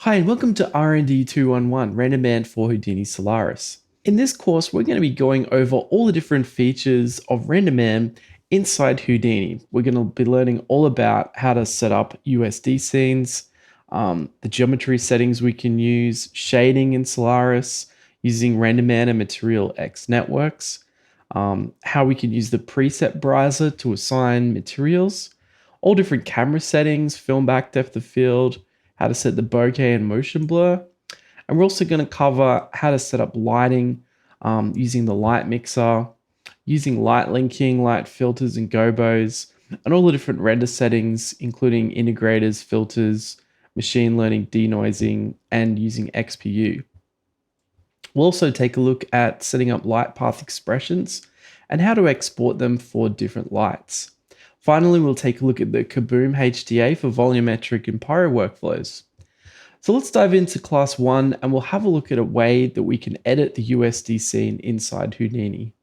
Hi, and welcome to rnd211, Random Band for Houdini Solaris. In this course, we're going to be going over all the different features of Random Band inside Houdini. We're going to be learning all about how to set up USD scenes, the geometry settings we can use, shading in Solaris, using Random Band and Material X networks, how we can use the preset browser to assign materials, all different camera settings, film back depth of field, how to set the bokeh and motion blur. And we're also going to cover how to set up lighting using the light mixer, using light linking, light filters and gobos, and all the different render settings, including integrators, filters, machine learning, denoising, and using XPU. We'll also take a look at setting up light path expressions and how to export them for different lights. Finally, we'll take a look at the Kaboom HDA for volumetric and pyro workflows. So let's dive into class 1 and we'll have a look at a way that we can edit the USD scene inside Houdini.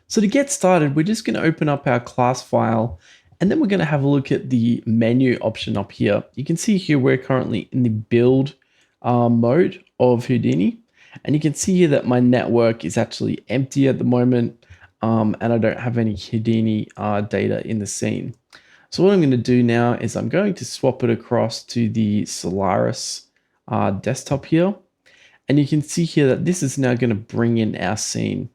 So to get started, we're just going to open up our class file and then we're going to have a look at the menu option up here. You can see here we're currently in the build mode of Houdini. And you can see here that my network is actually empty at the moment and I don't have any Houdini data in the scene. So what I'm going to do now is I'm going to swap it across to the Solaris desktop here. And you can see here that this is now going to bring in our scene.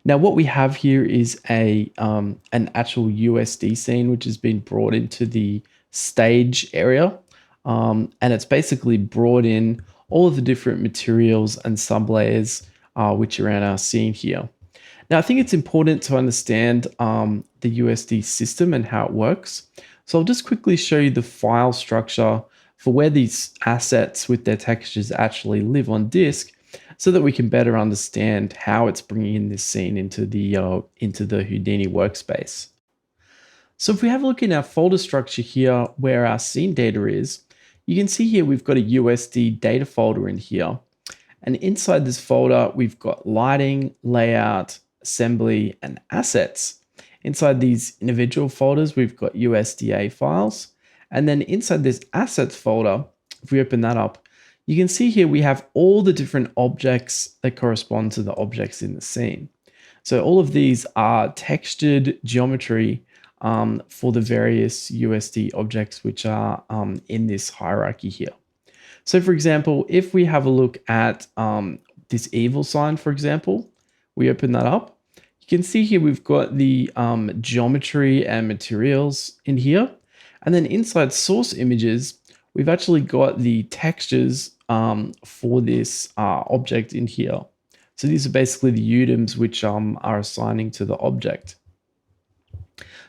Now what we have here is an actual USD scene which has been brought into the stage area. And it's basically brought in all of the different materials and sublayers which are in our scene here. Now, I think it's important to understand the USD system and how it works. So I'll just quickly show you the file structure for where these assets with their textures actually live on disk so that we can better understand how it's bringing in this scene into the Houdini workspace. So if we have a look in our folder structure here where our scene data is, you can see here we've got a USD data folder in here. And inside this folder, we've got lighting, layout, assembly, and assets. Inside these individual folders, we've got USDA files. And then inside this assets folder, if we open that up, you can see here we have all the different objects that correspond to the objects in the scene. So all of these are textured geometry for the various USD objects which are in this hierarchy here. So for example, if we have a look at this evil sign, for example, we open that up, you can see here we've got the geometry and materials in here. And then inside source images, we've actually got the textures for this object in here. So these are basically the UDIMs which are assigning to the object.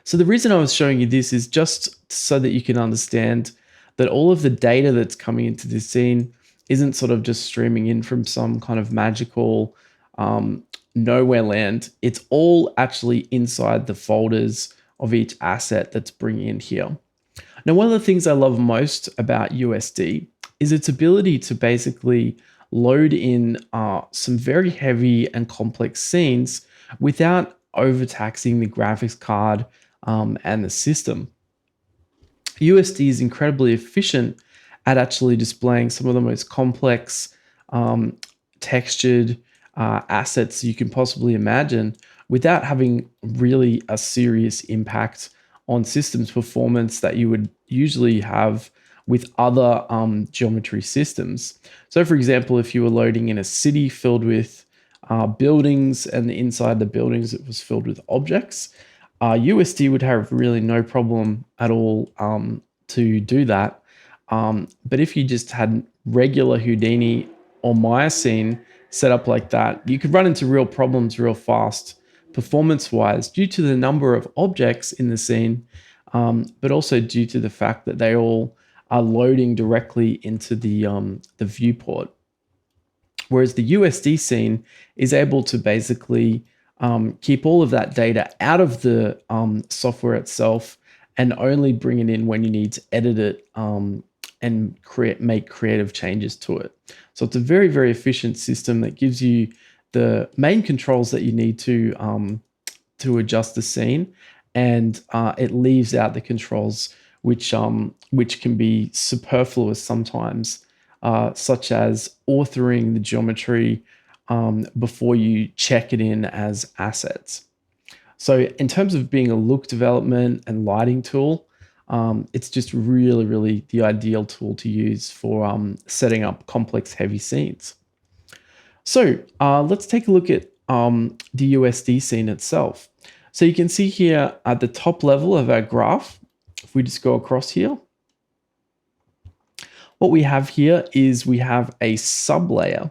So the reason I was showing you this is just so that you can understand that all of the data that's coming into this scene isn't sort of just streaming in from some kind of magical nowhere land. It's all actually inside the folders of each asset that's bringing in here. Now, one of the things I love most about USD is its ability to basically load in some very heavy and complex scenes without overtaxing the graphics card and the system. USD is incredibly efficient at actually displaying some of the most complex textured assets you can possibly imagine without having really a serious impact on systems performance that you would usually have with other geometry systems. So for example, if you were loading in a city filled with buildings and inside the buildings it was filled with objects, USD would have really no problem at all to do that. But if you just had regular Houdini or Maya scene set up like that, you could run into real problems real fast performance-wise due to the number of objects in the scene, but also due to the fact that they all are loading directly into the viewport. Whereas the USD scene is able to basically keep all of that data out of the software itself and only bring it in when you need to edit it and make creative changes to it. So it's a very, very efficient system that gives you the main controls that you need to adjust the scene, and it leaves out the controls which can be superfluous sometimes, such as authoring the geometry before you check it in as assets. So in terms of being a look development and lighting tool, it's just really, really the ideal tool to use for setting up complex heavy scenes. So let's take a look at the USD scene itself. So you can see here at the top level of our graph, if we just go across here, what we have here is we have a sublayer.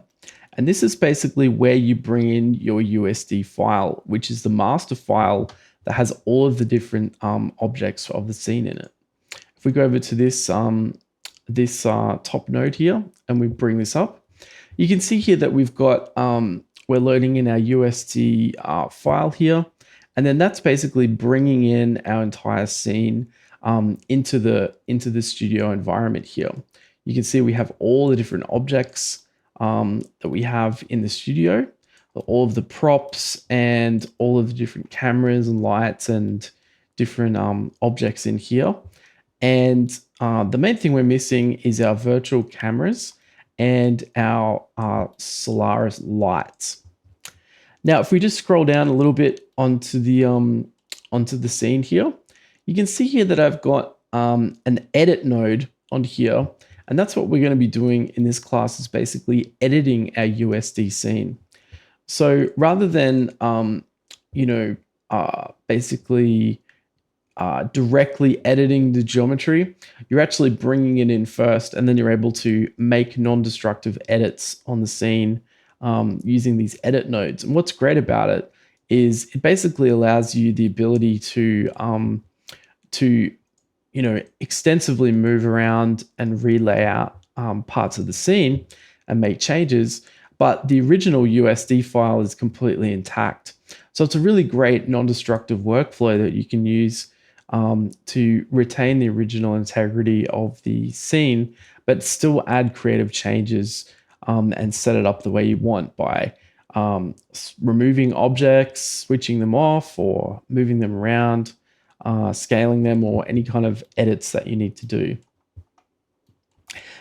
And this is basically where you bring in your USD file, which is the master file that has all of the different objects of the scene in it. If we go over to this, top node here and we bring this up, you can see here that we've got, we're loading in our USD file here. And then that's basically bringing in our entire scene into the studio environment here. You can see we have all the different objects that we have in the studio, all of the props and all of the different cameras and lights and different objects in here. And the main thing we're missing is our virtual cameras and our Solaris lights. Now, if we just scroll down a little bit onto the scene here, you can see here that I've got an edit node on here. And that's what we're going to be doing in this class, is basically editing our USD scene. So rather than, basically directly editing the geometry, you're actually bringing it in first, and then you're able to make non-destructive edits on the scene using these edit nodes. And what's great about it is it basically allows you the ability to extensively move around and relay out parts of the scene and make changes, but the original USD file is completely intact. So it's a really great non-destructive workflow that you can use to retain the original integrity of the scene, but still add creative changes and set it up the way you want by removing objects, switching them off, or moving them around, scaling them, or any kind of edits that you need to do.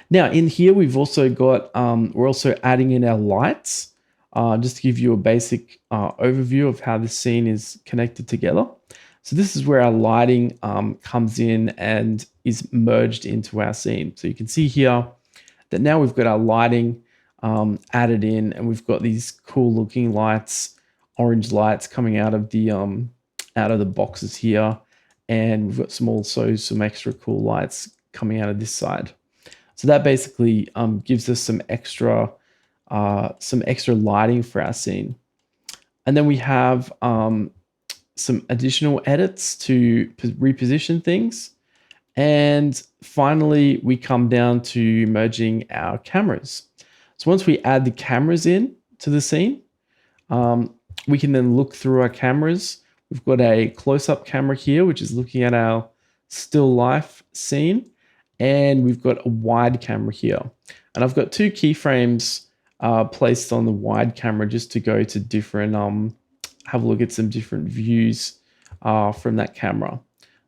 Now in here, we've also got, we're also adding in our lights, just to give you a basic overview of how the scene is connected together. So this is where our lighting comes in and is merged into our scene. So you can see here that now we've got our lighting added in, and we've got these cool looking lights, orange lights coming out of the boxes here. And we've got some extra cool lights coming out of this side. So that basically gives us some extra lighting for our scene. And then we have some additional edits to reposition things. And finally, we come down to merging our cameras. So once we add the cameras in to the scene, we can then look through our cameras. We've got a close-up camera here, which is looking at our still life scene. And we've got a wide camera here. And I've got two keyframes placed on the wide camera just to go to different, have a look at some different views from that camera.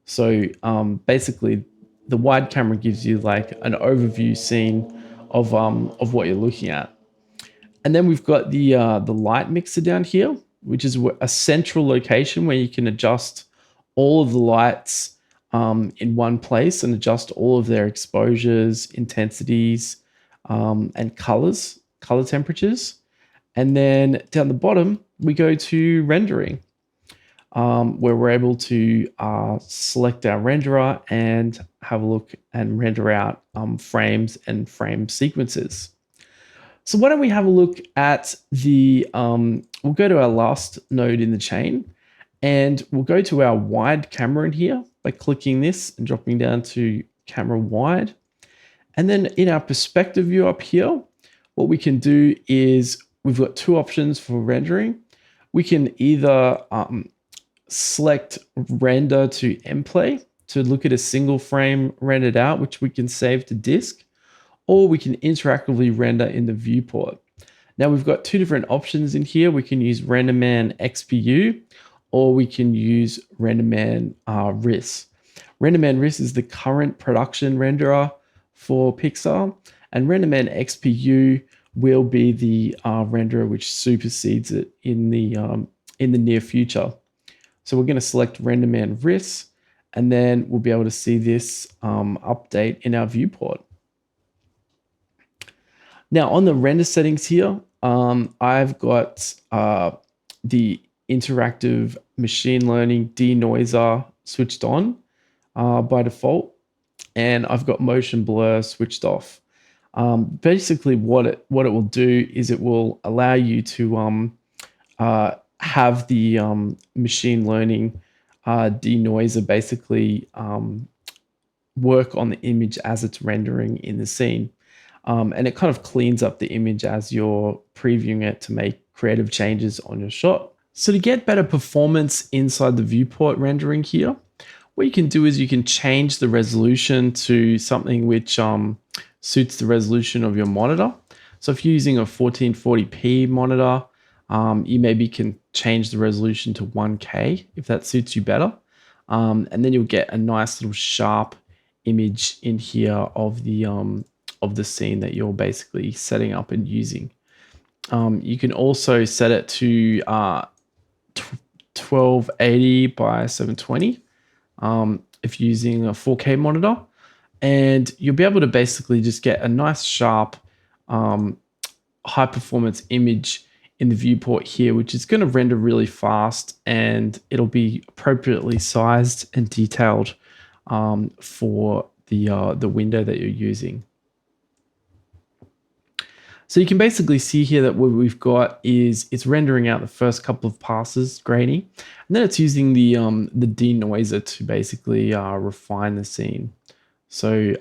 So basically, the wide camera gives you like an overview scene of what you're looking at. And then we've got the light mixer down here, which is a central location where you can adjust all of the lights in one place and adjust all of their exposures, intensities, and color temperatures. And then down the bottom, we go to rendering, where we're able to select our renderer and have a look and render out frames and frame sequences. So why don't we have a look at we'll go to our last node in the chain, and we'll go to our wide camera in here by clicking this and dropping down to camera wide. And then in our perspective view up here, what we can do is we've got two options for rendering. We can either select render to mplay to look at a single frame rendered out, which we can save to disk, or we can interactively render in the viewport. Now we've got two different options in here. We can use RenderMan XPU, or we can use RenderMan RIS. RenderMan RIS is the current production renderer for Pixar, and RenderMan XPU will be the renderer which supersedes it in the near future. So we're going to select RenderMan RIS, and then we'll be able to see this update in our viewport. Now on the render settings here, I've got the interactive machine learning denoiser switched on by default, and I've got motion blur switched off. Basically what it will do is it will allow you to have the machine learning denoiser basically work on the image as it's rendering in the scene. And it kind of cleans up the image as you're previewing it to make creative changes on your shot. So to get better performance inside the viewport rendering here, what you can do is you can change the resolution to something which suits the resolution of your monitor. So if you're using a 1440p monitor, you maybe can change the resolution to 1K if that suits you better. And then you'll get a nice little sharp image in here of the scene that you're basically setting up and using. You can also set it to 1280 by 720 if you're using a 4K monitor, and you'll be able to basically just get a nice sharp high performance image in the viewport here, which is going to render really fast, and it'll be appropriately sized and detailed for the window that you're using. So you can basically see here that what we've got is it's rendering out the first couple of passes grainy, and then it's using the denoiser to basically refine the scene. So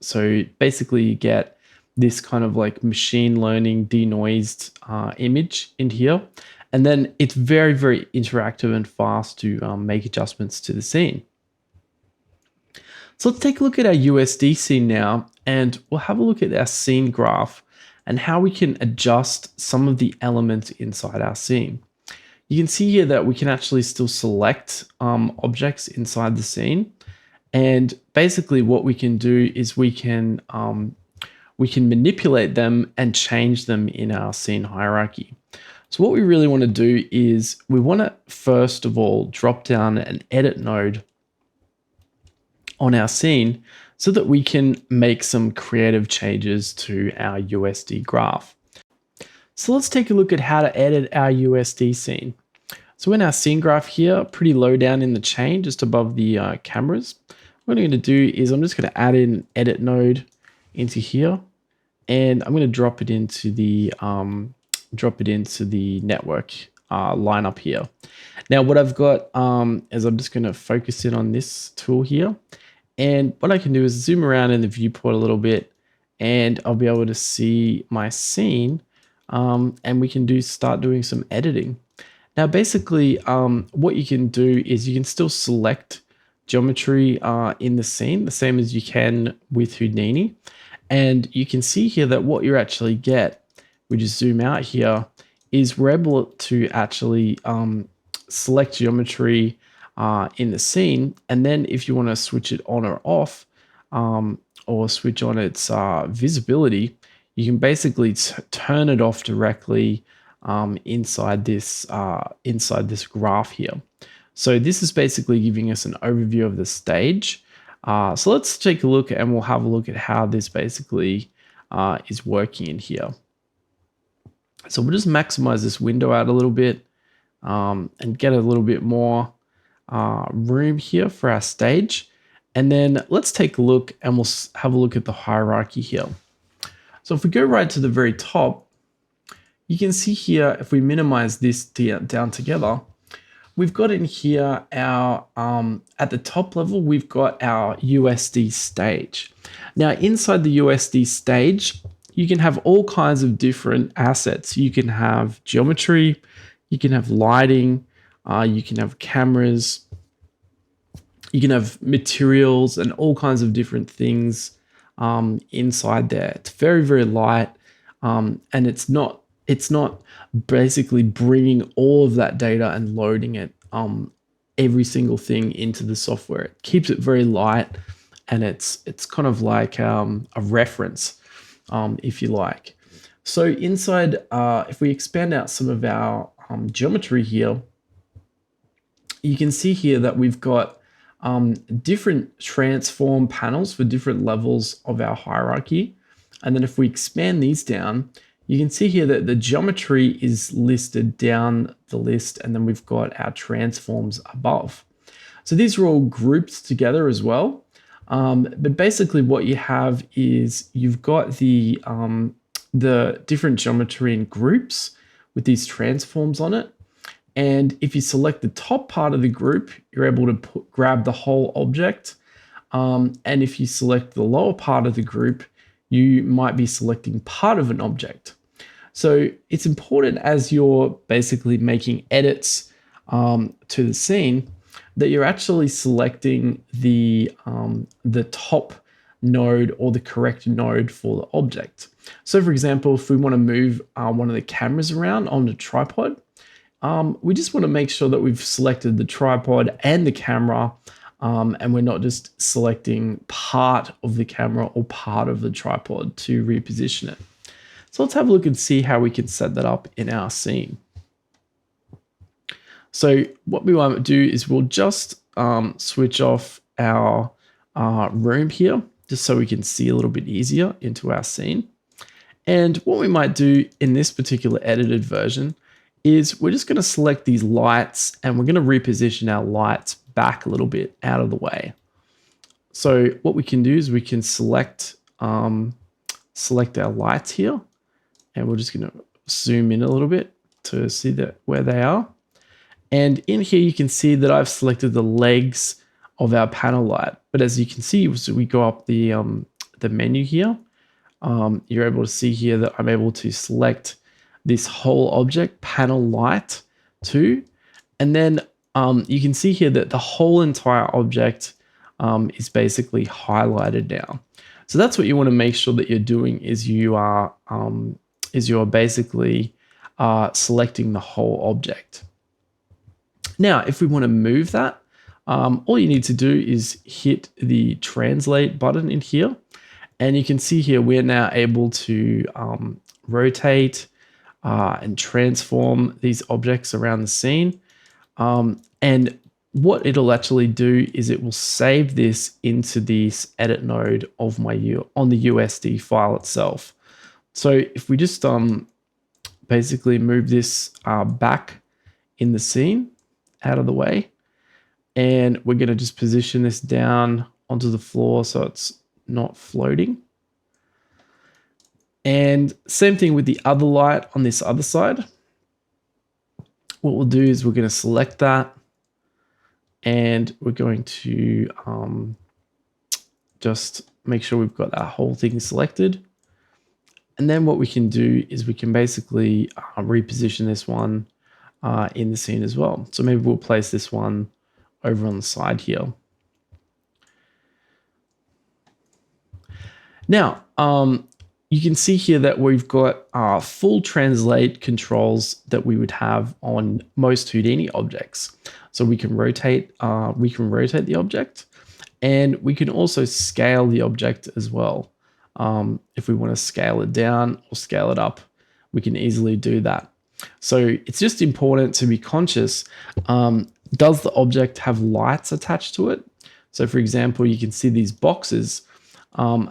so basically you get this kind of like machine learning denoised image in here, and then it's very, very interactive and fast to make adjustments to the scene. So let's take a look at our USD scene now, and we'll have a look at our scene graph and how we can adjust some of the elements inside our scene. You can see here that we can actually still select objects inside the scene, and basically what we can do is we can manipulate them and change them in our scene hierarchy. So what we really want to do is we want to first of all drop down an edit node on our scene so that we can make some creative changes to our USD graph. So let's take a look at how to edit our USD scene. So in our scene graph here, pretty low down in the chain, just above the cameras, what I'm going to do is I'm just going to add in an edit node into here, and I'm going to drop it into the network lineup here. Now what I've got is I'm just going to focus in on this tool here. And what I can do is zoom around in the viewport a little bit, and I'll be able to see my scene, and we can start doing some editing. Now, basically, what you can do is you can still select geometry in the scene, the same as you can with Houdini. And you can see here that what you actually get, we just zoom out here, is we're able to actually select geometry in the scene, and then if you want to switch it on or off, or switch on its visibility, you can basically turn it off directly inside this graph here. So this is basically giving us an overview of the stage. So let's take a look, and we'll have a look at how this basically is working in here. So we'll just maximize this window out a little bit and get a little bit more room here for our stage. And then let's take a look, and we'll have a look at the hierarchy here. So if we go right to the very top, you can see here, if we minimize this down together, we've got in here our, at the top level, we've got our USD stage. Now inside the USD stage, you can have all kinds of different assets. You can have geometry, you can have lighting, you can have cameras, you can have materials and all kinds of different things inside there. It's very, very light, and it's not basically bringing all of that data and loading it every single thing into the software. It keeps it very light, and it's kind of like a reference, if you like. So inside, if we expand out some of our geometry here, you can see here that we've got different transform panels for different levels of our hierarchy. And then if we expand these down, you can see here that the geometry is listed down the list, and then we've got our transforms above. So these are all grouped together as well. But basically what you have is you've got the different geometry in groups with these transforms on it. And if you select the top part of the group, you're able to grab the whole object. And if you select the lower part of the group, you might be selecting part of an object. So it's important as you're basically making edits to the scene that you're actually selecting the top node or the correct node for the object. So for example, if we want to move one of the cameras around on the tripod, we just want to make sure that we've selected the tripod and the camera, and we're not just selecting part of the camera or part of the tripod to reposition it. So let's have a look and see how we can set that up in our scene. So what we want to do is we'll just switch off our room here, just so we can see a little bit easier into our scene. And what we might do in this particular edited version is we're just going to select these lights, and we're going to reposition our lights back a little bit out of the way. So what we can do is we can select our lights here, and we're just going to zoom in a little bit to see that where they are. And in here you can see that I've selected the legs of our panel light. But as you can see, so we go up the menu here, you're able to see here that I'm able to select this whole object, panel light 2. And then you can see here that the whole entire object is basically highlighted now. So that's what you want to make sure that you're doing, is you're basically selecting the whole object. Now, if we want to move that, all you need to do is hit the translate button in here. And you can see here we're now able to rotate and transform these objects around the scene. And what it'll actually do is it will save this into this edit node of on the USD file itself. So if we just basically move this back in the scene out of the way, and we're going to just position this down onto the floor so it's not floating. And same thing with the other light on this other side. What we'll do is we're going to select that, and we're going to just make sure we've got that whole thing selected. And then what we can do is we can basically reposition this one in the scene as well. So maybe we'll place this one over on the side here. Now, you can see here that we've got full translate controls that we would have on most Houdini objects. So we can rotate the object, and we can also scale the object as well. If we want to scale it down or scale it up, we can easily do that. So it's just important to be conscious. Does the object have lights attached to it? So for example, you can see these boxes.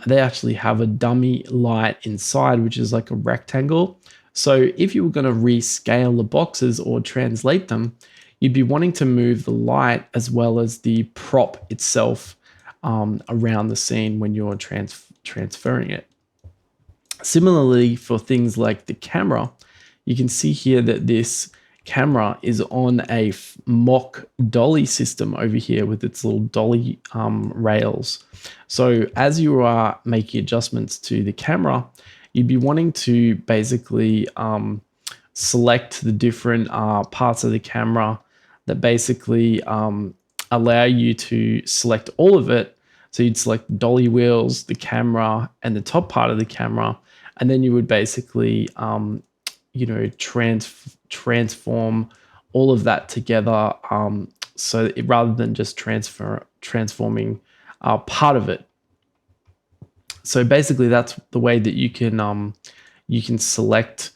They actually have a dummy light inside, which is like a rectangle. So if you were going to rescale the boxes or translate them, you'd be wanting to move the light as well as the prop itself around the scene when you're transferring it. Similarly, for things like the camera, you can see here that this camera is on a mock dolly system over here with its little dolly rails. So as you are making adjustments to the camera, you'd be wanting to basically select the different parts of the camera that basically allow you to select all of it. So you'd select the dolly wheels, the camera, and the top part of the camera, and then you would basically transform all of that together rather than just transforming part of it. So basically, that's the way that you can select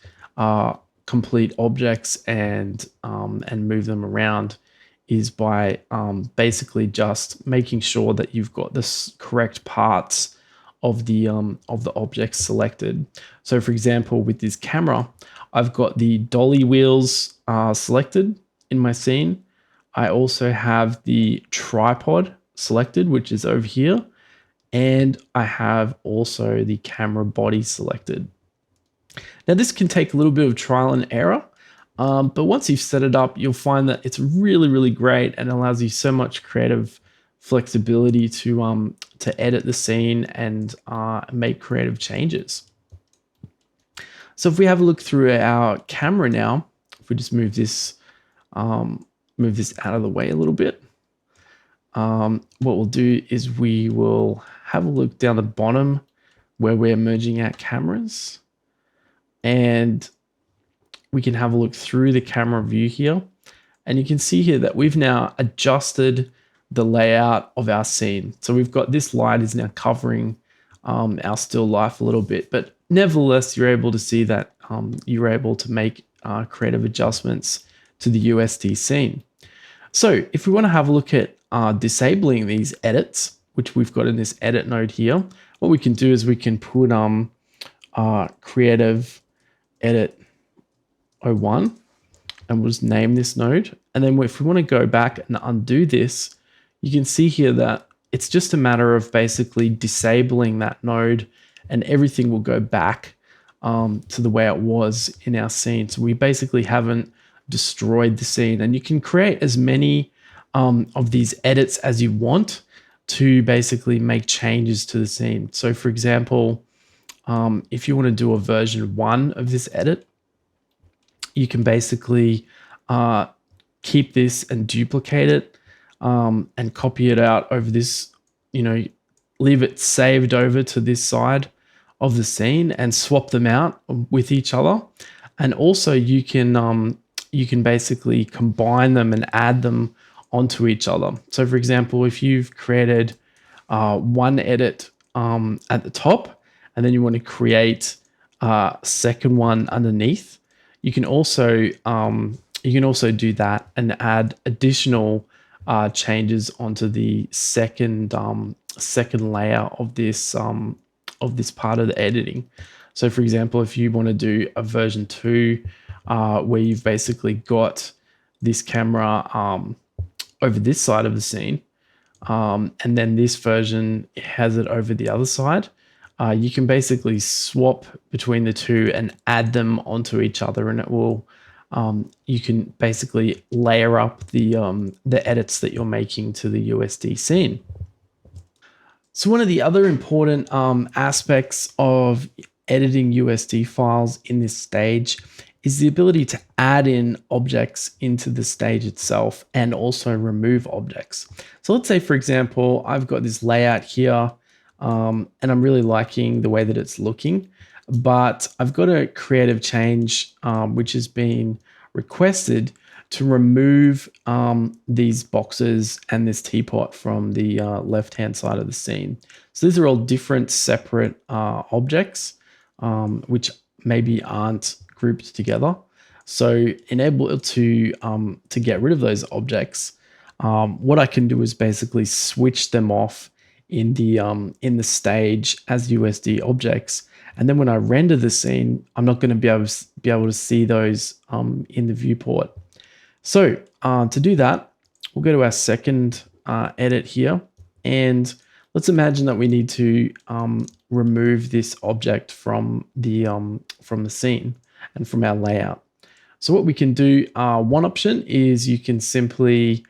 complete objects and move them around, is by basically just making sure that you've got the correct parts of the objects selected. So, for example, with this camera, I've got the dolly wheels selected in my scene. I also have the tripod selected, which is over here. And I have also the camera body selected. Now this can take a little bit of trial and error, but once you've set it up, you'll find that it's really, really great and allows you so much creative flexibility to edit the scene and make creative changes. So if we have a look through our camera now, if we just move this out of the way a little bit, what we'll do is we will have a look down the bottom where we're merging out cameras, and we can have a look through the camera view here, and you can see here that we've now adjusted the layout of our scene. So we've got this light is now covering our still life a little bit, but nevertheless, you're able to see that you're able to make creative adjustments to the USD scene. So if we want to have a look at disabling these edits, which we've got in this edit node here, what we can do is we can put creative edit 01, and we'll just name this node. And then if we want to go back and undo this, you can see here that it's just a matter of basically disabling that node, and everything will go back to the way it was in our scene. So we basically haven't destroyed the scene, and you can create as many of these edits as you want to basically make changes to the scene. So for example, if you want to do a version 1 of this edit, you can basically keep this and duplicate it and copy it out over this, leave it saved over to this side of the scene and swap them out with each other. And also you can basically combine them and add them onto each other. So for example, if you've created one edit at the top, and then you want to create a second one underneath, you can also do that and add additional changes onto the second layer of this part of the editing. So for example, if you want to do a version 2 where you've basically got this camera over this side of the scene, and then this version has it over the other side, you can basically swap between the two and add them onto each other, and it will you can basically layer up the edits that you're making to the USD scene. So one of the other important aspects of editing USD files in this stage is the ability to add in objects into the stage itself and also remove objects. So let's say, for example, I've got this layout here and I'm really liking the way that it's looking, but I've got a creative change which has been requested to remove these boxes and this teapot from the left-hand side of the scene. So these are all different separate objects which maybe aren't grouped together. So in able to get rid of those objects, what I can do is basically switch them off in the stage as USD objects, and then when I render the scene, I'm not going to be able to see those in the viewport. So to do that, we'll go to our second edit here, and let's imagine that we need to remove this object from the scene and from our layout. So what we can do, one option is you can simply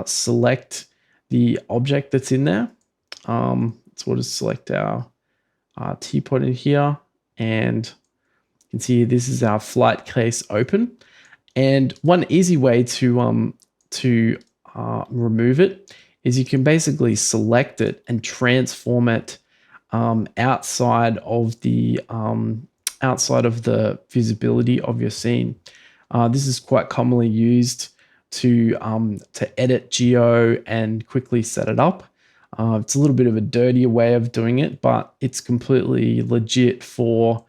select the object that's in there. So we'll just select our teapot in here, and you can see this is our flight case open. And one easy way to remove it is you can basically select it and transform it outside of the visibility of your scene. This is quite commonly used to edit geo and quickly set it up. It's a little bit of a dirtier way of doing it, but it's completely legit for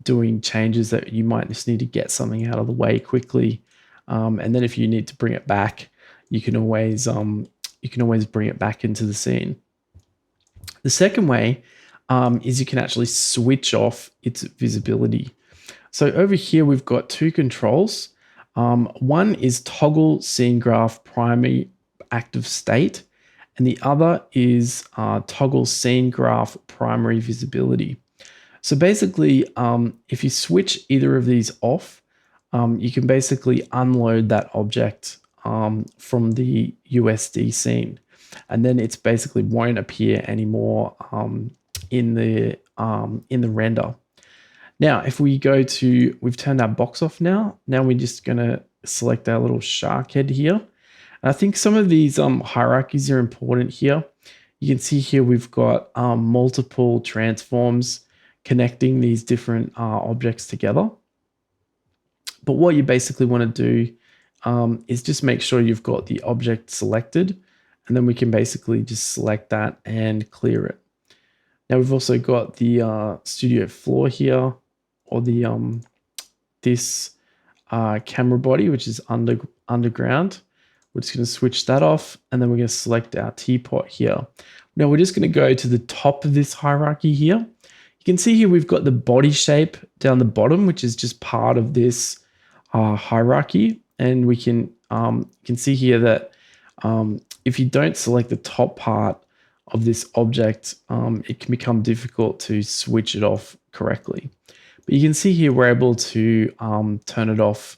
doing changes that you might just need to get something out of the way quickly. And then if you need to bring it back, you can always bring it back into the scene. The second way is you can actually switch off its visibility. So over here, we've got two controls. One is toggle scene graph primary active state, and the other is toggle scene graph primary visibility. So basically, if you switch either of these off, you can basically unload that object from the USD scene, and then it's basically won't appear anymore in the render. Now, if we go to, we've turned our box off now. Now we're just going to select our little shark head here. And I think some of these hierarchies are important here. You can see here we've got multiple transforms connecting these different objects together. But what you basically want to do is just make sure you've got the object selected, and then we can basically just select that and clear it. Now we've also got the studio floor here, or the this camera body, which is underground. We're just going to switch that off, and then we're going to select our teapot here. Now we're just going to go to the top of this hierarchy here. You can see here we've got the body shape down the bottom, which is just part of this hierarchy, and we can see here that if you don't select the top part of this object, it can become difficult to switch it off correctly. But you can see here we're able to turn it off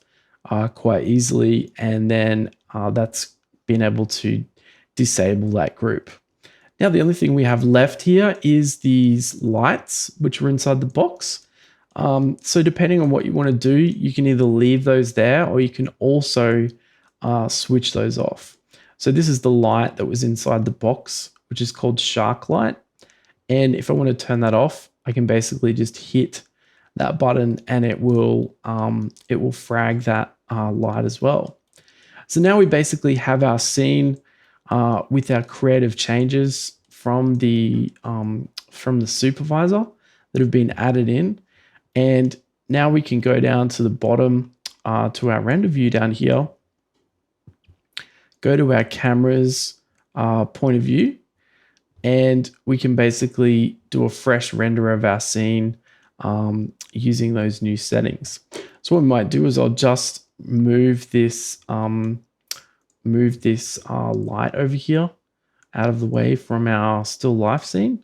quite easily, and then that's been able to disable that group. Now the only thing we have left here is these lights, which are inside the box. So depending on what you want to do, you can either leave those there, or you can also switch those off. So this is the light that was inside the box, which is called shark light. And if I want to turn that off, I can basically just hit that button, and it will frag that light as well. So now we basically have our scene with our creative changes from the supervisor that have been added in. And now we can go down to the bottom to our render view down here, go to our camera's point of view, and we can basically do a fresh render of our scene using those new settings. So what we might do is I'll just move this light over here out of the way from our still life scene,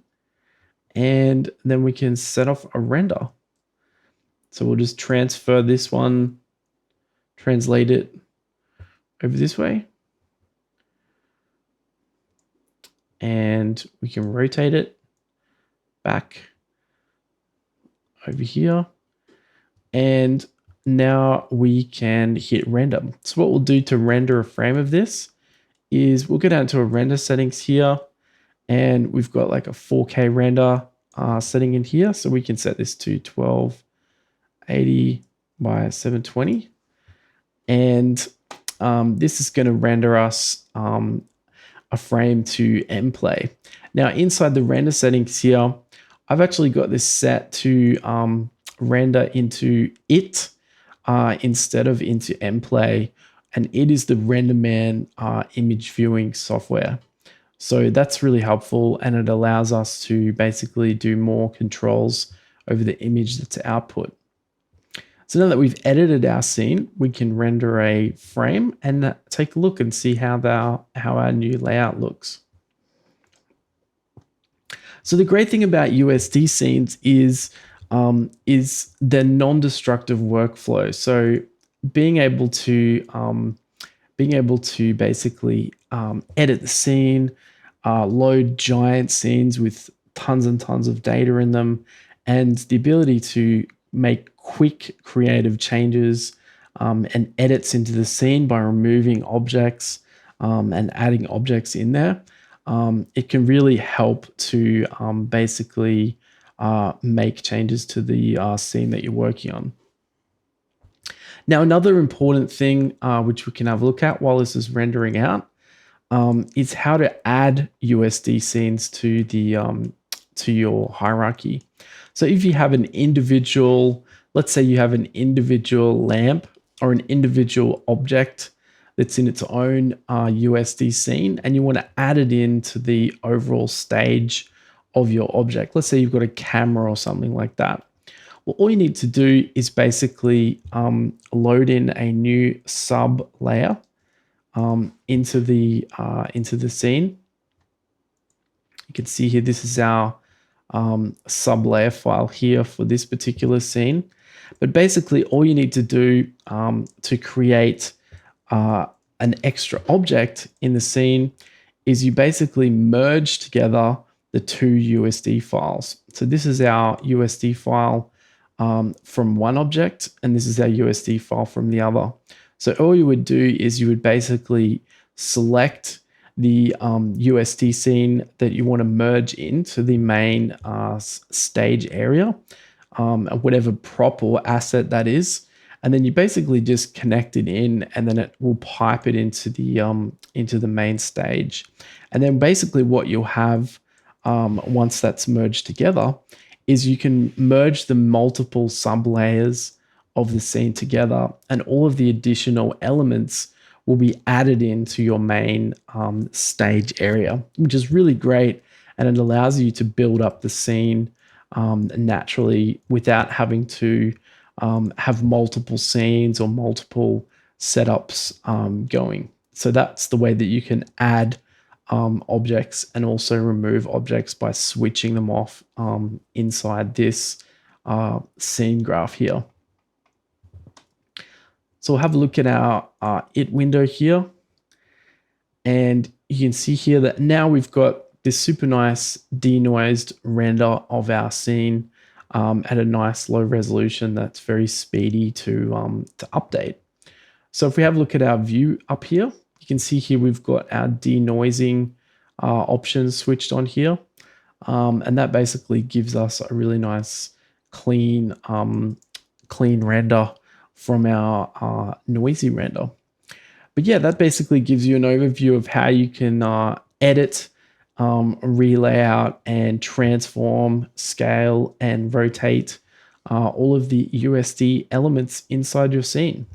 and then we can set off a render. So we'll just transfer this one, translate it over this way, and we can rotate it back over here, and now we can hit render. So what we'll do to render a frame of this is we'll go down to a render settings here, and we've got like a 4K render setting in here. So we can set this to 1280 by 720. And this is going to render us a frame to mplay. Now inside the render settings here, I've actually got this set to render into it instead of into mplay, and it is the RenderMan image viewing software. So that's really helpful, and it allows us to basically do more controls over the image that's output. So now that we've edited our scene, we can render a frame and take a look and see how our new layout looks. So the great thing about USD scenes is the non-destructive workflow. So being able to basically edit the scene, load giant scenes with tons and tons of data in them, and the ability to make quick creative changes and edits into the scene by removing objects and adding objects in there. It can really help to basically make changes to the scene that you're working on. Now, another important thing which we can have a look at while this is rendering out is how to add USD scenes to your hierarchy. So if you have an individual, let's say you have an individual lamp or an individual object that's in its own USD scene, and you want to add it into the overall stage of your object. Let's say you've got a camera or something like that. Well, all you need to do is basically load in a new sub layer into the scene. You can see here, this is our sub layer file here for this particular scene. But basically, all you need to do to create an extra object in the scene is you basically merge together the two USD files. So this is our USD file from one object, and this is our USD file from the other. So all you would do is you would basically select the USD scene that you want to merge into the main stage area, whatever prop or asset that is. And then you basically just connect it in, and then it will pipe it into the main stage. And then basically what you'll have once that's merged together is you can merge the multiple sub layers of the scene together, and all of the additional elements will be added into your main stage area, which is really great. And it allows you to build up the scene naturally without having to have multiple scenes or multiple setups going. So that's the way that you can add objects and also remove objects by switching them off inside this scene graph here. So we'll have a look at our it window here. And you can see here that now we've got this super nice denoised render of our scene at a nice low resolution that's very speedy to update. So if we have a look at our view up here, you can see here we've got our denoising options switched on here. And that basically gives us a really nice clean render from our noisy render. But yeah, that basically gives you an overview of how you can edit, relay out, and transform, scale, and rotate all of the USD elements inside your scene.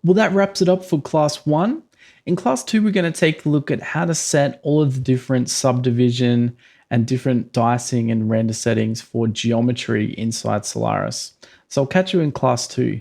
Well, that wraps it up for class 1. In class 2, we're going to take a look at how to set all of the different subdivision and different dicing and render settings for geometry inside Solaris. So I'll catch you in class 2.